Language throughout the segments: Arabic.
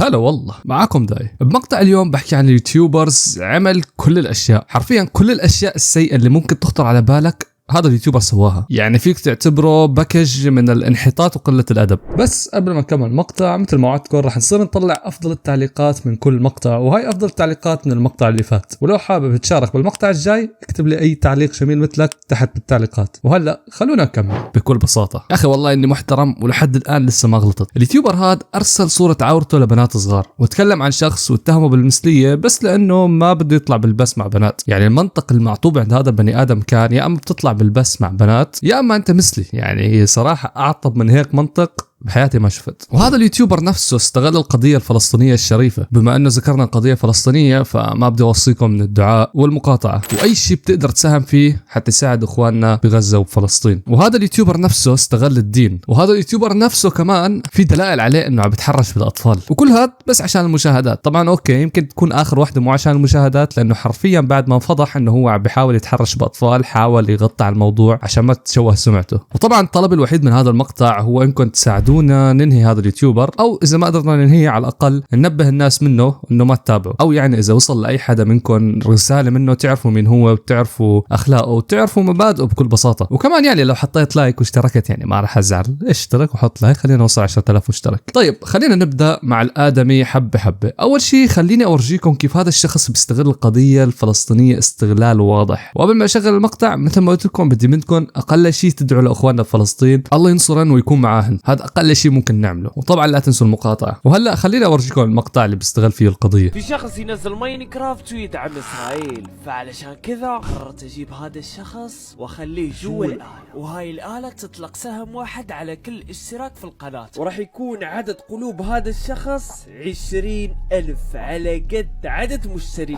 هلا والله، معاكم داي. بمقطع اليوم بحكي عن اليوتيوبرز عمل كل الاشياء، حرفيا كل الاشياء السيئة اللي ممكن تخطر على بالك هذا اليوتيوبر سواها. يعني فيك تعتبره باكج من الانحطاط وقلة الادب. بس قبل ما نكمل المقطع مثل ما وعدتكم رح نصير نطلع افضل التعليقات من كل مقطع، وهي افضل التعليقات من المقطع اللي فات. ولو حابب تشارك بالمقطع الجاي اكتب لي اي تعليق جميل مثلك تحت بالتعليقات. وهلا خلونا نكمل. بكل بساطة يا اخي والله اني محترم ولحد الان لسه ما غلطت. اليوتيوبر هذا ارسل صورة عورته لبنات صغار وتكلم عن شخص واتهمه بالمثلية بس لانه ما بده يطلع بالبس مع بنات. يعني المنطق المعطوب عند هذا البني ادم كان يا اما بتطلع بالبس مع بنات يا اما انت مثلي. يعني صراحة اعطب من هيك منطق بحياتي ما شفت. وهذا اليوتيوبر نفسه استغل القضية الفلسطينية الشريفة. بما انه ذكرنا القضية الفلسطينية فما بدي اوصيكم من الدعاء والمقاطعة واي شيء بتقدر تساهم فيه حتى يساعد اخواننا بغزة وفلسطين. وهذا اليوتيوبر نفسه استغل الدين، وهذا اليوتيوبر نفسه كمان في دلائل عليه انه عم بيتحرش بالاطفال، وكل هذا بس عشان المشاهدات. طبعا اوكي يمكن تكون اخر واحدة مو عشان المشاهدات، لانه حرفيا بعد ما انفضح انه هو عم بيحاول يتحرش باطفال حاول يغطي على الموضوع عشان ما تشوه سمعته. وطبعا الطلب الوحيد من هذا المقطع هو انكم تساعدونا ننهي هذا اليوتيوبر، او اذا ما قدرنا ننهيه على الاقل ننبه الناس منه انه ما تتابعوا، او يعني اذا وصل لاي حدا منكم رساله منه تعرفوا مين هو وتعرفوا اخلاقه وتعرفوا مبادئه بكل بساطه. وكمان يعني لو حطيت لايك واشتركت يعني ما راح ازعل، اشترك وحط لايك خلينا نوصل 10,000 مشترك. طيب خلينا نبدا مع الادمي حبه حبه. اول شيء خليني اورجيكم كيف هذا الشخص بيستغل القضيه الفلسطينيه استغلال واضح. وقبل ما اشغل المقطع مثل ما قلت لكم بدي منكم اقل شيء تدعوا لاخواننا بفلسطين الله ينصرن ويكون معاهن، هذا اقل شيء ممكن نعمله. وطبعا لا تنسوا المقاطعه. وهلا خليني اورجيكم المقطع اللي بيستغل فيه القضيه. في شخص ينزل ماينكرافت ويدعم اسرائيل، فعلشان كذا قررت اجيب هذا الشخص واخليه جوا الآلة، وهاي الآلة تطلق سهم واحد على كل اشتراك في القناة، وراح يكون عدد قلوب هذا الشخص 20,000 على قد عدد مشتركين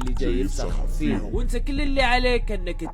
اللي جاي يفتخر فيهم. وانت كل اللي عليك انك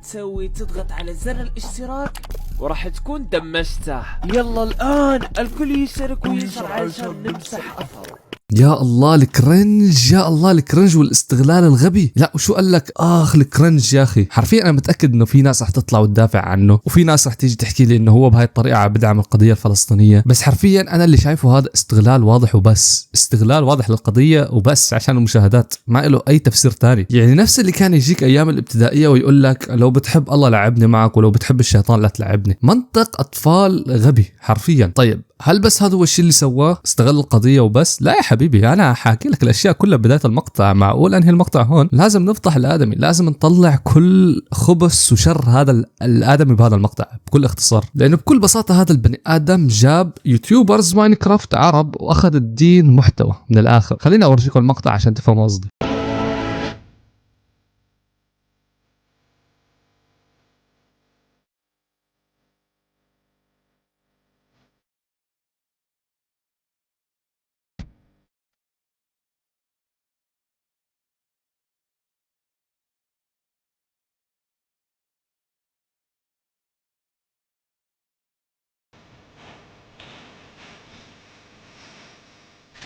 تضغط على زر الاشتراك وراح تكون دمجته. يلا الآن الكل يشترك وينشر علشان نمسح أثره. يا الله الكرنج، يا الله الكرنج والاستغلال الغبي. لا وشو قال لك الكرنج يا اخي. حرفيا انا متاكد انه في ناس رح تطلع وتدافع عنه، وفي ناس رح تيجي تحكي لي انه هو بهاي الطريقه عم بدعم القضيه الفلسطينيه، بس حرفيا انا اللي شايفه هذا استغلال واضح وبس، استغلال واضح للقضيه وبس عشان المشاهدات، ما له اي تفسير ثاني. يعني نفس اللي كان يجيك ايام الابتدائيه ويقول لك لو بتحب الله لعبني معك ولو بتحب الشيطان لا تلعبني. منطق اطفال غبي حرفيا. طيب هل بس هذا هو الشيء اللي سواه؟ استغل القضيه وبس؟ لا يا حبيبي، انا حاحكي لك الاشياء كلها بدايه المقطع. معقول انهي المقطع هون؟ لازم نفضح الادمي، لازم نطلع كل خبث وشر هذا الادمي بهذا المقطع بكل اختصار. لانه بكل بساطه هذا البني ادم جاب يوتيوبرز ماينكرافت عرب واخذ الدين محتوى من الاخر. خليني اورجيكم المقطع عشان تفهموا قصدي.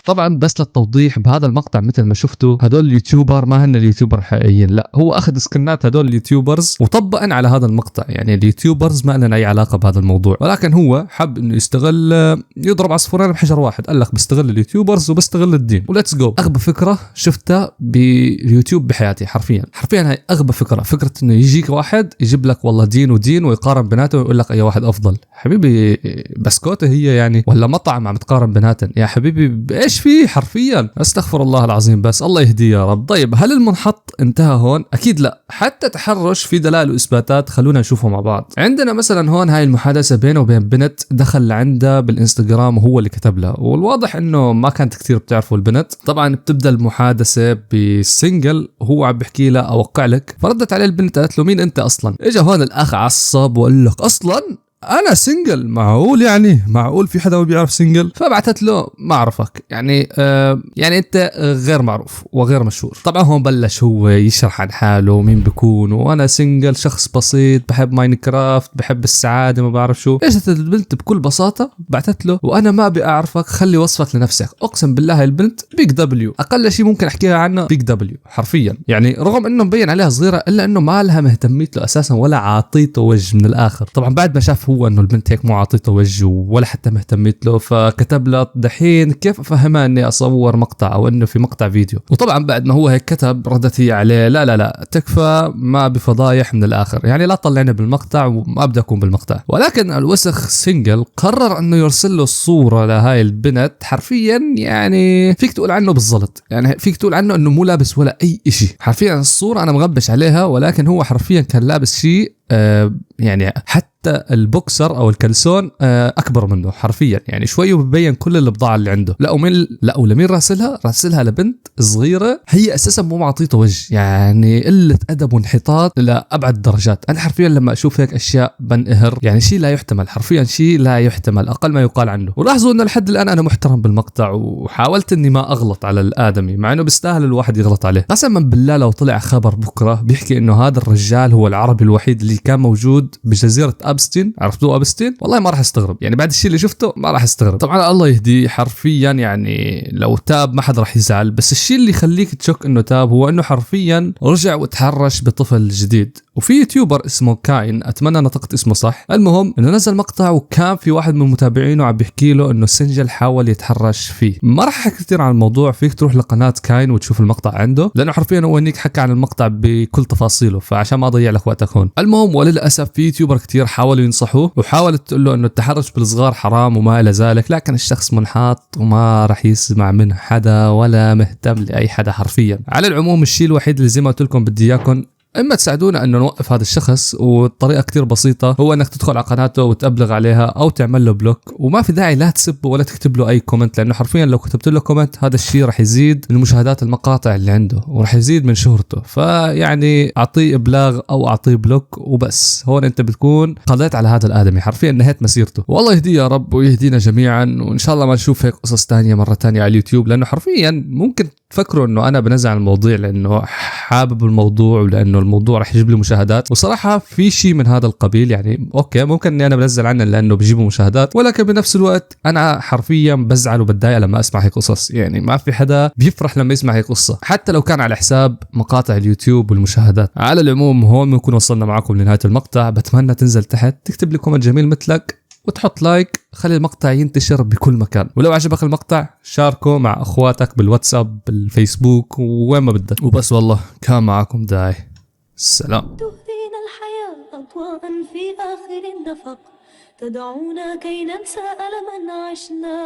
طبعا بس للتوضيح بهذا المقطع مثل ما شفتوا هدول اليوتيوبر ما هن اليوتيوبر حقيقيين، لا هو اخذ سكنات هدول اليوتيوبرز وطبقن على هذا المقطع. يعني اليوتيوبرز ما لنا اي علاقه بهذا الموضوع، ولكن هو حب انه يستغل يضرب عصفورين بحجر واحد. قال لك بستغل اليوتيوبرز وبستغل الدين وليتس جو. اغبى فكره شفتها باليوتيوب بحياتي حرفيا. حرفيا هاي اغبى فكره انه يجيك واحد يجيب لك والله دين ودين ويقارن بيناتهم ويقول لك اي واحد افضل. حبيبي بسكوته هي يعني ولا مطعم عم تقارن بيناتهم يا حبيبي؟ ايش في حرفيا؟ استغفر الله العظيم، بس الله يهديه يا رب. طيب هل المنحط انتهى هون؟ اكيد لا، حتى تحرش في دلائل واثباتات. خلونا نشوفه مع بعض. عندنا مثلا هون هاي المحادثه بينه وبين بنت دخل لعنده بالانستغرام وهو اللي كتب لها، والواضح انه ما كانت كثير بتعرفه البنت. طبعا بتبدا المحادثه بسنجل وهو عم بحكي لها اوقع لك، فردت عليه البنت قالت له مين انت اصلا؟ اجى هون الاخ عصب وقال لك اصلا انا سنجل؟ معقول يعني معقول في حدا ما بيعرف سنجل؟ فبعثت له ما اعرفك يعني يعني انت غير معروف وغير مشهور. طبعا هون بلش هو يشرح عن حاله مين بيكون، وانا سنجل شخص بسيط بحب ماينكرافت بحب السعاده ما بعرف شو. اجت البنت بكل بساطه بعثت له وانا ما بأعرفك خلي وصفك لنفسك. اقسم بالله البنت بيج دبليو، اقل شيء ممكن احكيها عنه بيج دبليو حرفيا. يعني رغم انه مبين عليها صغيره الا انه ما لها مهتميت له اساسا ولا عاطيته وجه من الاخر. طبعا بعد ما شاف عرف هو انه البنت هيك مو عاطيته وجه ولا حتى مهتمت له، فكتب له دحين كيف افهمها اني اصور مقطع او انه في مقطع فيديو. وطبعا بعد ما هو هيك كتب ردت هي عليه لا لا لا تكفى، ما بفضايح من الاخر، يعني لا تطلعني بالمقطع وما ابدا اكون بالمقطع. ولكن الوسخ سينجل قرر انه يرسل له الصوره لهاي البنت، حرفيا يعني فيك تقول عنه بالضبط، يعني فيك تقول عنه انه مو لابس ولا اي شيء. حرفيا الصوره انا مغبش عليها، ولكن هو حرفيا كان لابس شيء يعني حتى البوكسر او الكلسون اكبر منه حرفيا، يعني شوي وببين كل البضاعه اللي عنده. لا ولمين راسلها لبنت صغيره هي اساسا مو معطيته وجه، يعني قله ادب وانحطاط لابعد الدرجات. انا حرفيا لما اشوف هيك اشياء بنقهر، يعني شيء لا يحتمل، حرفيا شيء لا يحتمل، اقل ما يقال عنه. ولاحظوا انه لحد الان انا محترم بالمقطع وحاولت اني ما اغلط على الادمي، مع انه بيستاهل الواحد يغلط عليه. قسما بالله لو طلع خبر بكره بيحكي انه هذا الرجال هو العربي الوحيد اللي كان موجود بجزيره أبستين، عرفتوا أبستين؟ والله ما راح استغرب، يعني بعد الشيء اللي شفته ما راح استغرب. طبعا الله يهديه حرفيا، يعني لو تاب ما حد راح يزعل، بس الشيء اللي يخليك تشك انه تاب هو انه حرفيا رجع وتحرش بطفل جديد. وفي يوتيوبر اسمه كاين، اتمنى نطقت اسمه صح، المهم انه نزل مقطع وكان في واحد من متابعينه عم بيحكي له انه سنجل حاول يتحرش فيه. ما راح احكي كثير عن الموضوع، فيك تروح لقناه كاين وتشوف المقطع عنده، لانه حرفيا هو هنيك حكى عن المقطع بكل تفاصيله، فعشان ما اضيع لك وقتك هون. المهم وللاسف في يوتيوبر كثير حاولوا ينصحوه وحاولت تقول له انه التحرش بالصغار حرام وما الى ذلك، لكن الشخص منحاط وما راح يسمع من حدا ولا مهتم لاي حدا حرفيا. على العموم الشيء الوحيد اللي زي ما قلت لكم بدي اياكم اما تساعدونا انه نوقف هذا الشخص، والطريقه كتير بسيطه، هو انك تدخل على قناته وتبلغ عليها او تعمل له بلوك. وما في داعي لا تسبه ولا تكتب له اي كومنت، لانه حرفيا لو كتبت له كومنت هذا الشيء راح يزيد من مشاهدات المقاطع اللي عنده وراح يزيد من شهرته. فيعني اعطيه ابلاغ او اعطيه بلوك وبس، هون انت بتكون قضيت على هذا الادمي، حرفيا نهيت مسيرته. والله يهديه يا رب ويهدينا جميعا، وان شاء الله ما نشوف هيك قصص تانية مره تانية على اليوتيوب، لانه حرفيا ممكن تفكروا انه انا بنزل عن الموضوع لانه حابب الموضوع ولانه الموضوع راح يجيب لي مشاهدات، وصراحه في شيء من هذا القبيل، يعني اوكي ممكن اني انا بنزل عنه لانه بجيبوا مشاهدات، ولكن بنفس الوقت انا حرفيا بزعل وبتضايق لما اسمع هيك قصص. يعني ما في حدا بيفرح لما يسمع هيك قصه، حتى لو كان على حساب مقاطع اليوتيوب والمشاهدات. على العموم هون بنكون وصلنا معكم لنهايه المقطع، بتمنى تنزل تحت تكتب لي كومنت جميل مثلك وتحط لايك، خلي المقطع ينتشر بكل مكان. ولو عجبك المقطع شاركه مع اخواتك بالواتساب بالفيسبوك وين ما بدك. وبس والله كان معكم داي، السلام. تهدينا الحياة أضواء في آخر النفق، تدعونا كي ننسى ألما عشنا.